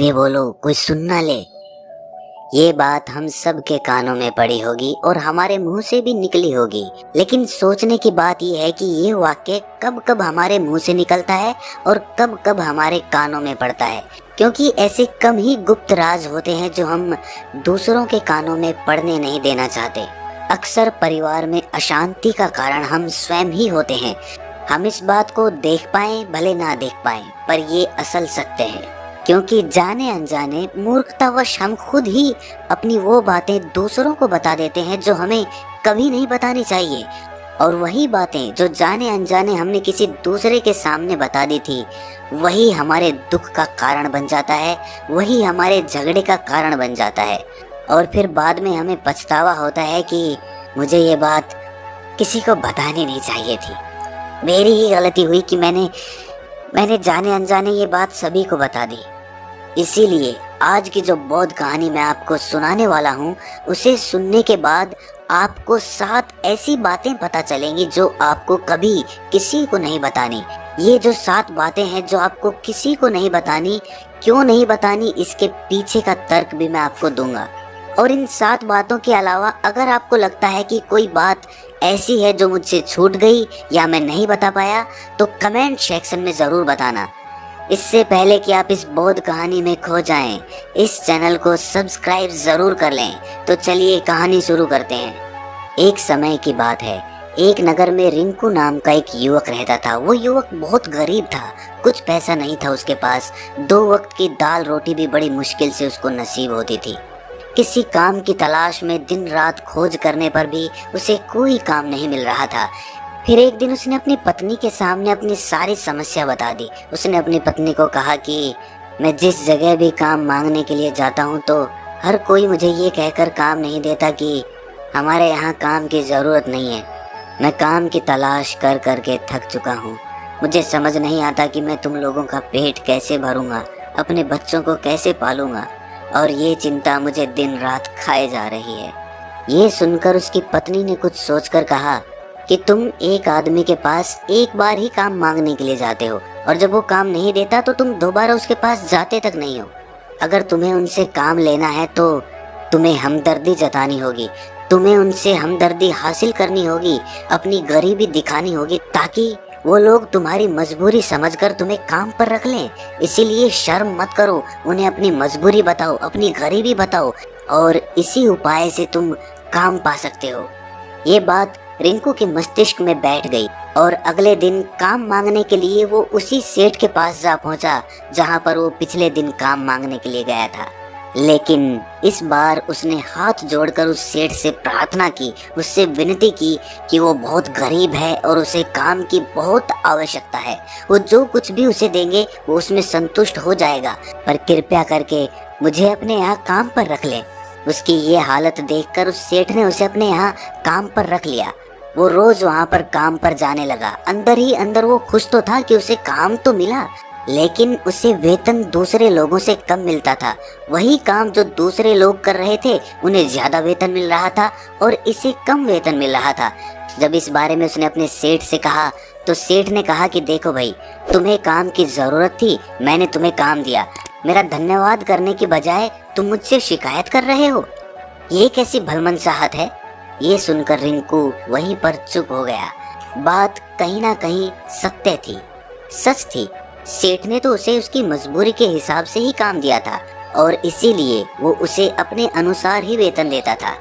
धीरे बोलो, कोई सुन ना ले। ये बात हम सब के कानों में पड़ी होगी और हमारे मुंह से भी निकली होगी, लेकिन सोचने की बात यह है कि ये वाक्य कब कब हमारे मुंह से निकलता है और कब कब हमारे कानों में पड़ता है, क्योंकि ऐसे कम ही गुप्त राज होते हैं जो हम दूसरों के कानों में पड़ने नहीं देना चाहते। अक्सर परिवार में अशांति का कारण हम स्वयं ही होते हैं। हम इस बात को देख पाएं भले ना देख पाएं, पर ये असल सत्य है, क्योंकि जाने अनजाने मूर्खतावश हम खुद ही अपनी वो बातें दूसरों को बता देते हैं जो हमें कभी नहीं बतानी चाहिए। और वही बातें जो जाने अनजाने हमने किसी दूसरे के सामने बता दी थी, वही हमारे दुख का कारण बन जाता है, वही हमारे झगड़े का कारण बन जाता है। और फिर बाद में हमें पछतावा होता है कि मुझे ये बात किसी को बतानी नहीं चाहिए थी। मेरी ही गलती हुई कि मैंने जाने अनजाने ये बात सभी को बता दी। इसीलिए आज की जो बौद्ध कहानी मैं आपको सुनाने वाला हूँ, उसे सुनने के बाद आपको 7 ऐसी बातें पता चलेंगी जो आपको कभी किसी को नहीं बतानी। ये जो 7 बातें हैं जो आपको किसी को नहीं बतानी, क्यों नहीं बतानी, इसके पीछे का तर्क भी मैं आपको दूंगा। और इन 7 बातों के अलावा अगर आपको लगता है कि कोई बात ऐसी है जो मुझसे छूट गई या मैं नहीं बता पाया, तो कमेंट सेक्शन में ज़रूर बताना। इससे पहले कि आप इस बौद्ध कहानी में खो जाएं, इस चैनल को सब्सक्राइब ज़रूर कर लें। तो चलिए कहानी शुरू करते हैं। एक समय की बात है, एक नगर में रिंकू नाम का एक युवक रहता था। वो युवक बहुत गरीब था, कुछ पैसा नहीं था उसके पास। 2 वक्त की दाल रोटी भी बड़ी मुश्किल से उसको नसीब होती थी। किसी काम की तलाश में दिन रात खोज करने पर भी उसे कोई काम नहीं मिल रहा था। फिर एक दिन उसने अपनी पत्नी के सामने अपनी सारी समस्या बता दी। उसने अपनी पत्नी को कहा कि मैं जिस जगह भी काम मांगने के लिए जाता हूँ तो हर कोई मुझे ये कहकर काम नहीं देता कि हमारे यहाँ काम की ज़रूरत नहीं है। मैं काम की तलाश कर कर के थक चुका हूँ। मुझे समझ नहीं आता कि मैं तुम लोगों का पेट कैसे भरूंगा, अपने बच्चों को कैसे पालूंगा, और ये चिंता मुझे दिन रात खाए जा रही है। ये सुनकर उसकी पत्नी ने कुछ सोचकर कहा कि तुम एक आदमी के पास एक बार ही काम मांगने के लिए जाते हो, और जब वो काम नहीं देता तो तुम दोबारा उसके पास जाते तक नहीं हो। अगर तुम्हें उनसे काम लेना है तो तुम्हें हमदर्दी जतानी होगी, तुम्हें उनसे हमदर्दी हासिल करनी होगी, अपनी गरीबी दिखानी होगी, ताकि वो लोग तुम्हारी मजबूरी समझकर तुम्हें काम पर रख लें। इसीलिए शर्म मत करो, उन्हें अपनी मजबूरी बताओ, अपनी गरीबी बताओ, और इसी उपाय से तुम काम पा सकते हो। ये बात रिंकू के मस्तिष्क में बैठ गई और अगले दिन काम मांगने के लिए वो उसी सेठ के पास जा पहुंचा जहां पर वो पिछले दिन काम मांगने के लिए गया था। लेकिन इस बार उसने हाथ जोड़कर उस सेठ से प्रार्थना की, उससे विनती की कि वो बहुत गरीब है और उसे काम की बहुत आवश्यकता है। वो जो कुछ भी उसे देंगे वो उसमें संतुष्ट हो जाएगा, पर कृपया करके मुझे अपने यहाँ काम पर रख ले। उसकी ये हालत देखकर उस सेठ ने उसे अपने यहाँ काम पर रख लिया। वो रोज वहाँ पर काम पर जाने लगा। अंदर ही अंदर वो खुश तो था कि उसे काम तो मिला, लेकिन उसे वेतन दूसरे लोगों से कम मिलता था। वही काम जो दूसरे लोग कर रहे थे उन्हें ज्यादा वेतन मिल रहा था और इसे कम वेतन मिल रहा था। जब इस बारे में उसने अपने सेठ से कहा तो सेठ ने कहा कि देखो भाई, तुम्हें काम की जरूरत थी, मैंने तुम्हें काम दिया, मेरा धन्यवाद करने की बजाय तुम मुझसे शिकायत कर रहे हो। ये कैसी भलमनसाहट है। ये सुनकर रिंकू वहीं पर चुप हो गया। बात कहीं ना कहीं सत्य थी, सच थी। सेठ ने तो उसे उसकी मजबूरी के हिसाब से ही काम दिया था और इसीलिए वो उसे अपने अनुसार ही वेतन देता था।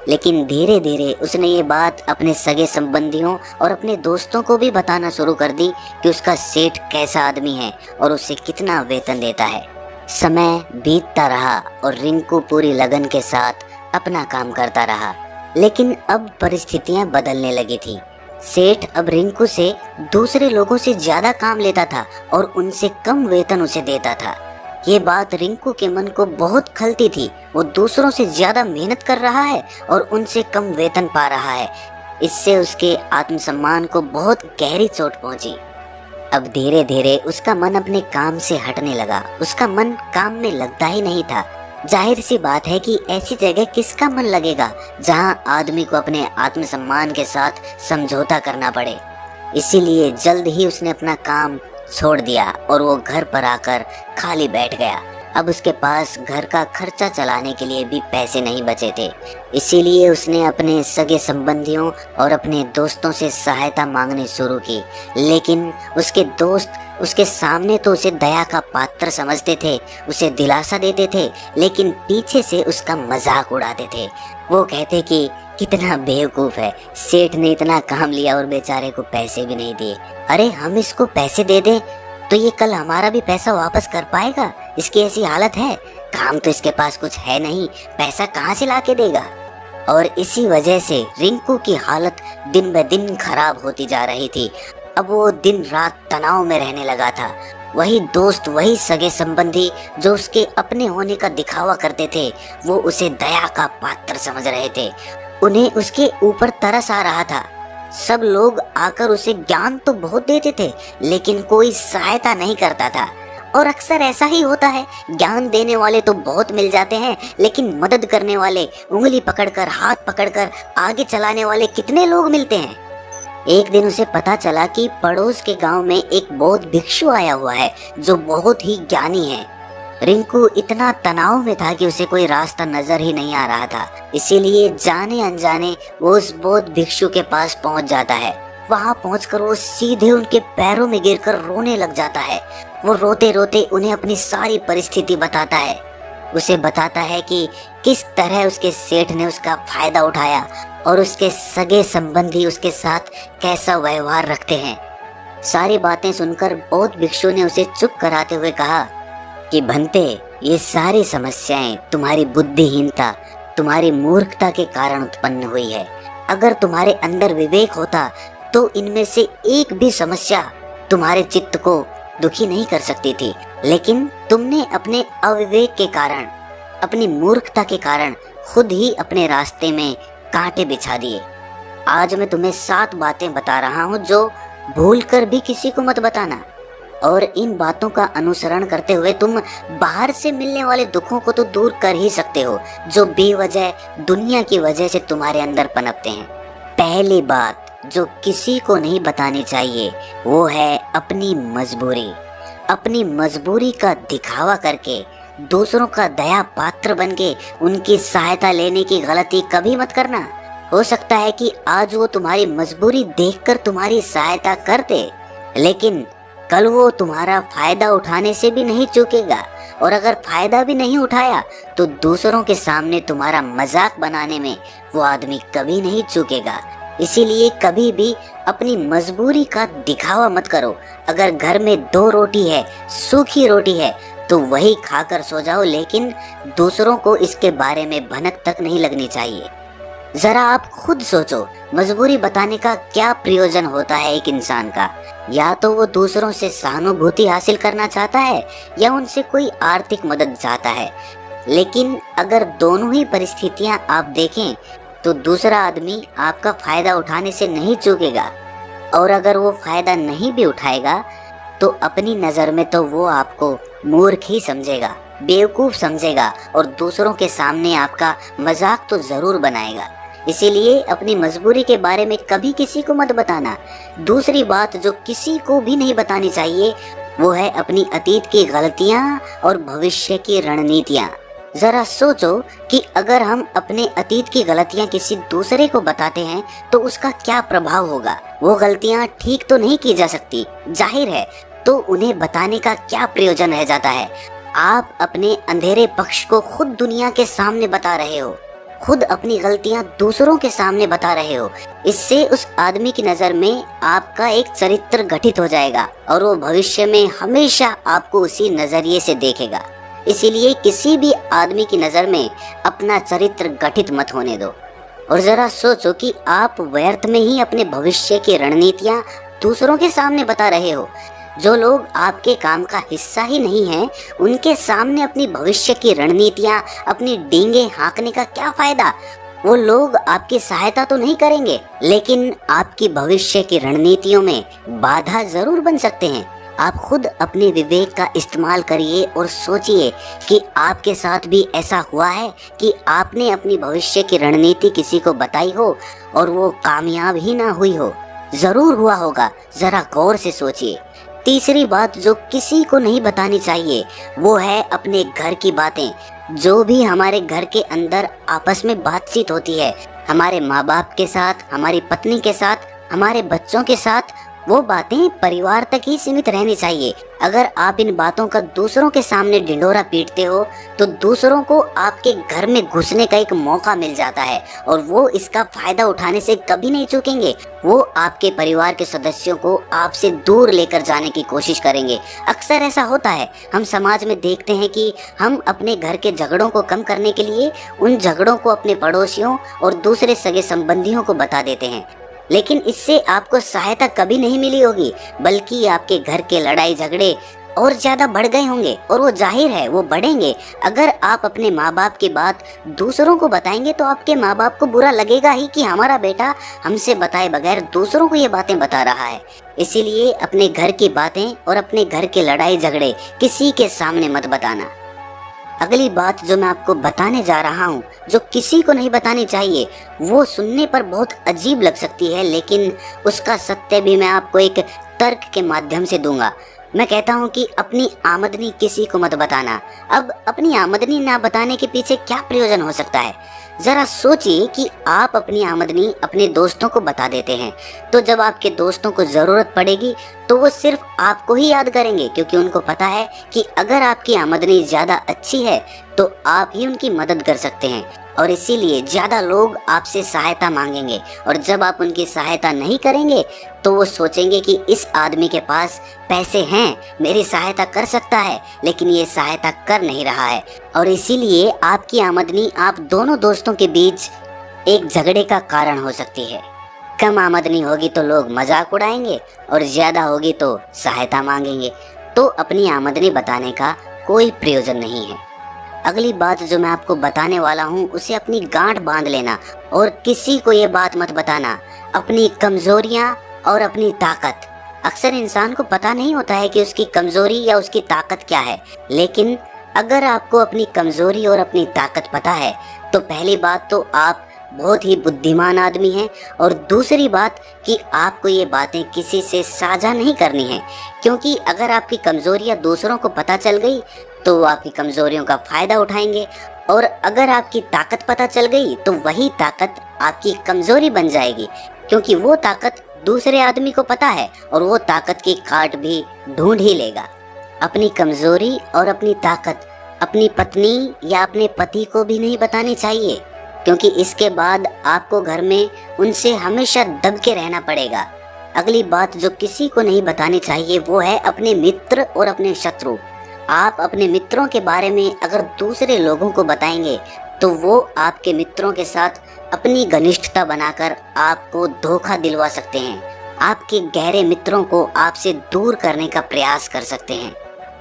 लेकिन धीरे धीरे उसने ये बात अपने सगे संबंधियों और अपने दोस्तों को भी बताना शुरू कर दी कि उसका सेठ कैसा आदमी है और उसे कितना वेतन देता है। समय बीतता रहा और रिंकू पूरी लगन के साथ अपना काम करता रहा, लेकिन अब परिस्थितियां बदलने लगी थी। सेठ अब रिंकू से दूसरे लोगों से ज्यादा काम लेता था और उनसे कम वेतन उसे देता था। ये बात रिंकू के मन को बहुत खलती थी। वो दूसरों से ज्यादा मेहनत कर रहा है और उनसे कम वेतन पा रहा है। इससे उसके आत्मसम्मान को बहुत गहरी चोट पहुंची। अब धीरे धीरे उसका मन अपने काम से हटने लगा। उसका मन काम में लगता ही नहीं था। जाहिर सी बात है कि ऐसी जगह किसका मन लगेगा जहां आदमी को अपने आत्मसम्मान के साथ समझौता करना पड़े। इसीलिए जल्द ही उसने अपना काम छोड़ दिया और वो घर पर आकर खाली बैठ गया। अब उसके पास घर का खर्चा चलाने के लिए भी पैसे नहीं बचे थे। इसीलिए उसने अपने सगे संबंधियों और अपने दोस्तों से सहायता मांगनी शुरू की। लेकिन उसके दोस्त उसके सामने तो उसे दया का पात्र समझते थे, उसे दिलासा देते थे, लेकिन पीछे से उसका मजाक उड़ाते थे। वो कहते कि कितना बेवकूफ है, सेठ ने इतना काम लिया और बेचारे को पैसे भी नहीं दिए। अरे हम इसको पैसे दे दें तो ये कल हमारा भी पैसा वापस कर पाएगा, इसकी ऐसी हालत है। काम तो इसके पास कुछ है नहीं, पैसा कहाँ से लाके देगा। और इसी वजह से रिंकू की हालत दिन ब दिन खराब होती जा रही थी। अब वो दिन रात तनाव में रहने लगा था। वही दोस्त, वही सगे संबंधी जो उसके अपने होने का दिखावा करते थे, वो उसे दया का पात्र समझ रहे थे। उन्हें उसके ऊपर तरस आ रहा था। सब लोग आकर उसे ज्ञान तो बहुत देते थे, लेकिन कोई सहायता नहीं करता था। और अक्सर ऐसा ही होता है, ज्ञान देने वाले तो बहुत मिल जाते हैं, लेकिन मदद करने वाले, उंगली पकड़कर, हाथ पकड़कर आगे चलाने वाले कितने लोग मिलते हैं। एक दिन उसे पता चला कि पड़ोस के गांव में एक बौद्ध भिक्षु आया हुआ है जो बहुत ही ज्ञानी है। रिंकू इतना तनाव में था कि उसे कोई रास्ता नजर ही नहीं आ रहा था। इसीलिए जाने अनजाने वो उस बौद्ध भिक्षु के पास पहुंच जाता है। वहां पहुंचकर वो सीधे उनके पैरों में गिरकर रोने लग जाता है। वो रोते रोते उन्हें अपनी सारी परिस्थिति बताता है। उसे बताता है कि किस तरह उसके सेठ ने उसका फायदा उठाया और उसके सगे संबंधी उसके साथ कैसा व्यवहार रखते हैं। सारी बातें सुनकर बौद्ध भिक्षु ने उसे चुप कराते हुए कहा कि भंते, ये सारी समस्याएं तुम्हारी बुद्धिहीनता, तुम्हारी मूर्खता के कारण उत्पन्न हुई है। अगर तुम्हारे अंदर विवेक होता तो इनमें से एक भी समस्या तुम्हारे चित्त को दुखी नहीं कर सकती थी, लेकिन तुमने अपने अविवेक के कारण, अपनी मूर्खता के कारण खुद ही अपने रास्ते में कांटे बिछा दिए। आज मैं तुम्हें 7 बातें बता रहा हूँ जो भूलकर भी किसी को मत बताना, और इन बातों का अनुसरण करते हुए तुम बाहर से मिलने वाले दुखों को तो दूर कर ही सकते हो जो बेवजह दुनिया की वजह से तुम्हारे अंदर पनपते हैं। पहली बात जो किसी को नहीं बतानी चाहिए वो है अपनी मजबूरी। अपनी मजबूरी का दिखावा करके, दूसरों का दया पात्र बनके उनकी सहायता लेने की गलती कभी मत करना। हो सकता है कि आज वो तुम्हारी मजबूरी देखकर तुम्हारी सहायता करते, लेकिन कल वो तुम्हारा फायदा उठाने से भी नहीं चूकेगा, और अगर फायदा भी नहीं उठाया तो दूसरों के सामने तुम्हारा मजाक बनाने में वो आदमी कभी नहीं चूकेगा। इसीलिए कभी भी अपनी मजबूरी का दिखावा मत करो। अगर घर में 2 रोटी है, सूखी रोटी है, तो वही खाकर सो जाओ, लेकिन दूसरों को इसके बारे में भनक तक नहीं लगनी चाहिए। जरा आप खुद सोचो, मजबूरी बताने का क्या प्रयोजन होता है एक इंसान का। या तो वो दूसरों से सहानुभूति हासिल करना चाहता है या उनसे कोई आर्थिक मदद चाहता है। लेकिन अगर दोनों ही परिस्थितियां आप देखें तो दूसरा आदमी आपका फायदा उठाने से नहीं चूकेगा, और अगर वो फायदा नहीं भी उठाएगा तो अपनी नजर में तो वो आपको मूर्ख ही समझेगा, बेवकूफ समझेगा, और दूसरों के सामने आपका मजाक तो जरूर बनाएगा। इसीलिए अपनी मजबूरी के बारे में कभी किसी को मत बताना। दूसरी बात जो किसी को भी नहीं बतानी चाहिए वो है अपनी अतीत की गलतियां और भविष्य की रणनीतियां। जरा सोचो कि अगर हम अपने अतीत की गलतियां किसी दूसरे को बताते हैं तो उसका क्या प्रभाव होगा। वो गलतियां ठीक तो नहीं की जा सकती, जाहिर है, तो उन्हें बताने का क्या प्रयोजन रह जाता है। आप अपने अंधेरे पक्ष को खुद दुनिया के सामने बता रहे हो, खुद अपनी गलतियां दूसरों के सामने बता रहे हो। इससे उस आदमी की नजर में आपका एक चरित्र गठित हो जाएगा और वो भविष्य में हमेशा आपको उसी नजरिए से देखेगा। इसीलिए किसी भी आदमी की नजर में अपना चरित्र गठित मत होने दो। और जरा सोचो कि आप व्यर्थ में ही अपने भविष्य की रणनीतियां दूसरों के सामने बता रहे हो। जो लोग आपके काम का हिस्सा ही नहीं हैं, उनके सामने अपनी भविष्य की रणनीतियां, अपनी डींगे हाँकने का क्या फायदा। वो लोग आपकी सहायता तो नहीं करेंगे, लेकिन आपकी भविष्य की रणनीतियों में बाधा जरूर बन सकते हैं। आप खुद अपने विवेक का इस्तेमाल करिए और सोचिए कि आपके साथ भी ऐसा हुआ है कि आपने अपनी भविष्य की रणनीति किसी को बताई हो और वो कामयाब ही ना हुई हो। जरूर हुआ होगा, जरा गौर से सोचिए। तीसरी बात जो किसी को नहीं बतानी चाहिए वो है अपने घर की बातें। जो भी हमारे घर के अंदर आपस में बातचीत होती है, हमारे माँ बाप के साथ, हमारी पत्नी के साथ, हमारे बच्चों के साथ, वो बातें परिवार तक ही सीमित रहनी चाहिए। अगर आप इन बातों का दूसरों के सामने ढिंढोरा पीटते हो तो दूसरों को आपके घर में घुसने का एक मौका मिल जाता है और वो इसका फायदा उठाने से कभी नहीं चूकेंगे। वो आपके परिवार के सदस्यों को आपसे दूर लेकर जाने की कोशिश करेंगे। अक्सर ऐसा होता है, हम समाज में देखते हैं कि हम अपने घर के झगड़ों को कम करने के लिए उन झगड़ों को अपने पड़ोसियों और दूसरे सगे संबंधियों को बता देते हैं, लेकिन इससे आपको सहायता कभी नहीं मिली होगी, बल्कि आपके घर के लड़ाई झगड़े और ज्यादा बढ़ गए होंगे और वो जाहिर है वो बढ़ेंगे। अगर आप अपने माँ बाप की बात दूसरों को बताएंगे तो आपके माँ बाप को बुरा लगेगा ही कि हमारा बेटा हमसे बताए बगैर दूसरों को ये बातें बता रहा है। इसीलिए अपने घर की बातें और अपने घर के लड़ाई झगड़े किसी के सामने मत बताना। अगली बात जो मैं आपको बताने जा रहा हूँ, जो किसी को नहीं बतानी चाहिए, वो सुनने पर बहुत अजीब लग सकती है, लेकिन उसका सत्य भी मैं आपको एक तर्क के माध्यम से दूंगा। मैं कहता हूँ कि अपनी आमदनी किसी को मत बताना। अब अपनी आमदनी ना बताने के पीछे क्या प्रयोजन हो सकता है? जरा सोचिए कि आप अपनी आमदनी अपने दोस्तों को बता देते हैं, तो जब आपके दोस्तों को जरूरत पड़ेगी तो वो सिर्फ आपको ही याद करेंगे, क्योंकि उनको पता है कि अगर आपकी आमदनी ज्यादा अच्छी है तो आप ही उनकी मदद कर सकते हैं, और इसीलिए ज्यादा लोग आपसे सहायता मांगेंगे। और जब आप उनकी सहायता नहीं करेंगे तो वो सोचेंगे कि इस आदमी के पास पैसे हैं, मेरी सहायता कर सकता है, लेकिन ये सहायता कर नहीं रहा है। और इसीलिए आपकी आमदनी आप दोनों दोस्तों के बीच एक झगड़े का कारण हो सकती है। कम आमदनी होगी तो लोग मजाक उड़ाएंगे और ज्यादा होगी तो सहायता मांगेंगे, तो अपनी आमदनी बताने का कोई प्रयोजन नहीं है। अगली बात जो मैं आपको बताने वाला हूँ उसे अपनी गांठ बांध लेना और किसी को ये बात मत बताना। अपनी कमजोरियाँ और अपनी ताकत। अक्सर इंसान को पता नहीं होता है कि उसकी कमजोरी या उसकी ताकत क्या है, लेकिन अगर आपको अपनी कमजोरी और अपनी ताकत पता है तो पहली बात तो आप बहुत ही बुद्धिमान आदमी हैं, और दूसरी बात कि आपको ये बातें किसी से साझा नहीं करनी है, क्योंकि अगर आपकी कमजोरियां दूसरों को पता चल गई तो वो आपकी कमजोरियों का फायदा उठाएंगे, और अगर आपकी ताकत पता चल गई तो वही ताकत आपकी कमजोरी बन जाएगी, क्योंकि वो ताकत दूसरे आदमी को पता है और वो ताकत की काट भी ढूंढ ही लेगा। अपनी कमजोरी और अपनी ताकत अपनी पत्नी या अपने पति को भी नहीं बतानी चाहिए, क्योंकि इसके बाद आपको घर में उनसे हमेशा दब के रहना पड़ेगा। अगली बात जो किसी को नहीं बतानी चाहिए वो है अपने मित्र और अपने शत्रु। आप अपने मित्रों के बारे में अगर दूसरे लोगों को बताएंगे तो वो आपके मित्रों के साथ अपनी घनिष्ठता बनाकर आपको धोखा दिलवा सकते हैं। आपके गहरे मित्रों को आपसे दूर करने का प्रयास कर सकते हैं।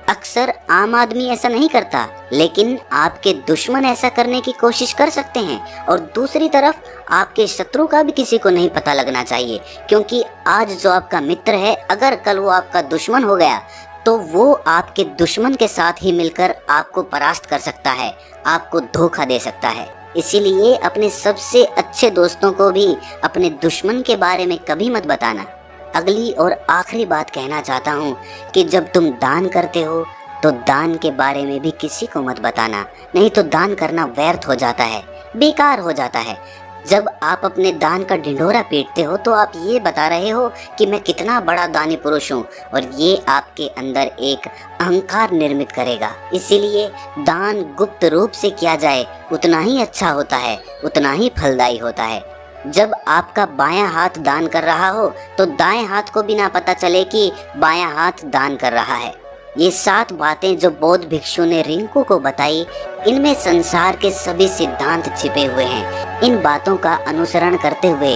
अक्सर आम आदमी ऐसा नहीं करता, लेकिन आपके दुश्मन ऐसा करने की कोशिश कर सकते हैं। और दूसरी तरफ आपके शत्रु का भी किसी को नहीं पता लगना चाहिए, क्योंकि आज जो आपका मित्र है अगर कल वो आपका दुश्मन हो गया तो वो आपके दुश्मन के साथ ही मिलकर आपको परास्त कर सकता है, आपको धोखा दे सकता है। इसीलिए अपने सबसे अच्छे दोस्तों को भी अपने दुश्मन के बारे में कभी मत बताना। अगली और आखिरी बात कहना चाहता हूँ कि जब तुम दान करते हो तो दान के बारे में भी किसी को मत बताना, नहीं तो दान करना व्यर्थ हो जाता है, बेकार हो जाता है। जब आप अपने दान का ढिंढोरा पीटते हो तो आप ये बता रहे हो कि मैं कितना बड़ा दानी पुरुष हूँ, और ये आपके अंदर एक अहंकार निर्मित करेगा। इसीलिए दान गुप्त रूप से किया जाए उतना ही अच्छा होता है, उतना ही फलदायी होता है। जब आपका बायां हाथ दान कर रहा हो तो दाएं हाथ को भी ना पता चले कि बायां हाथ दान कर रहा है। ये 7 बातें जो बौद्ध भिक्षु ने रिंकू को बताई, इनमें संसार के सभी सिद्धांत छिपे हुए हैं। इन बातों का अनुसरण करते हुए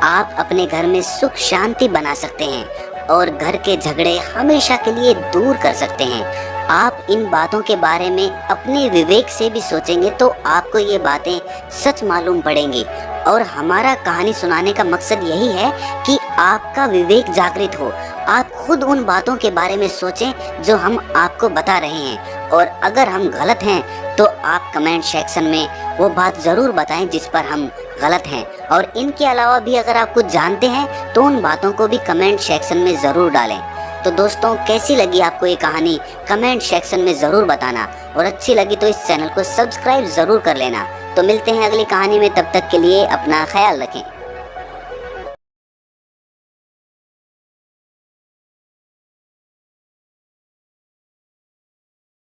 आप अपने घर में सुख शांति बना सकते हैं और घर के झगड़े हमेशा के लिए दूर कर सकते हैं। आप इन बातों के बारे में अपने विवेक से भी सोचेंगे तो आपको ये बातें सच मालूम पड़ेंगी। और हमारा कहानी सुनाने का मकसद यही है कि आपका विवेक जागृत हो, आप खुद उन बातों के बारे में सोचें जो हम आपको बता रहे हैं, और अगर हम गलत हैं तो आप कमेंट सेक्शन में वो बात ज़रूर बताएं जिस पर हम गलत हैं। और इनके अलावा भी अगर आप कुछ जानते हैं तो उन बातों को भी कमेंट सेक्शन में ज़रूर डालें। तो दोस्तों कैसी लगी आपको ये कहानी कमेंट सेक्शन में ज़रूर बताना, और अच्छी लगी तो इस चैनल को सब्सक्राइब ज़रूर कर लेना। तो मिलते हैं अगली कहानी में, तब तक के लिए अपना ख्याल रखें।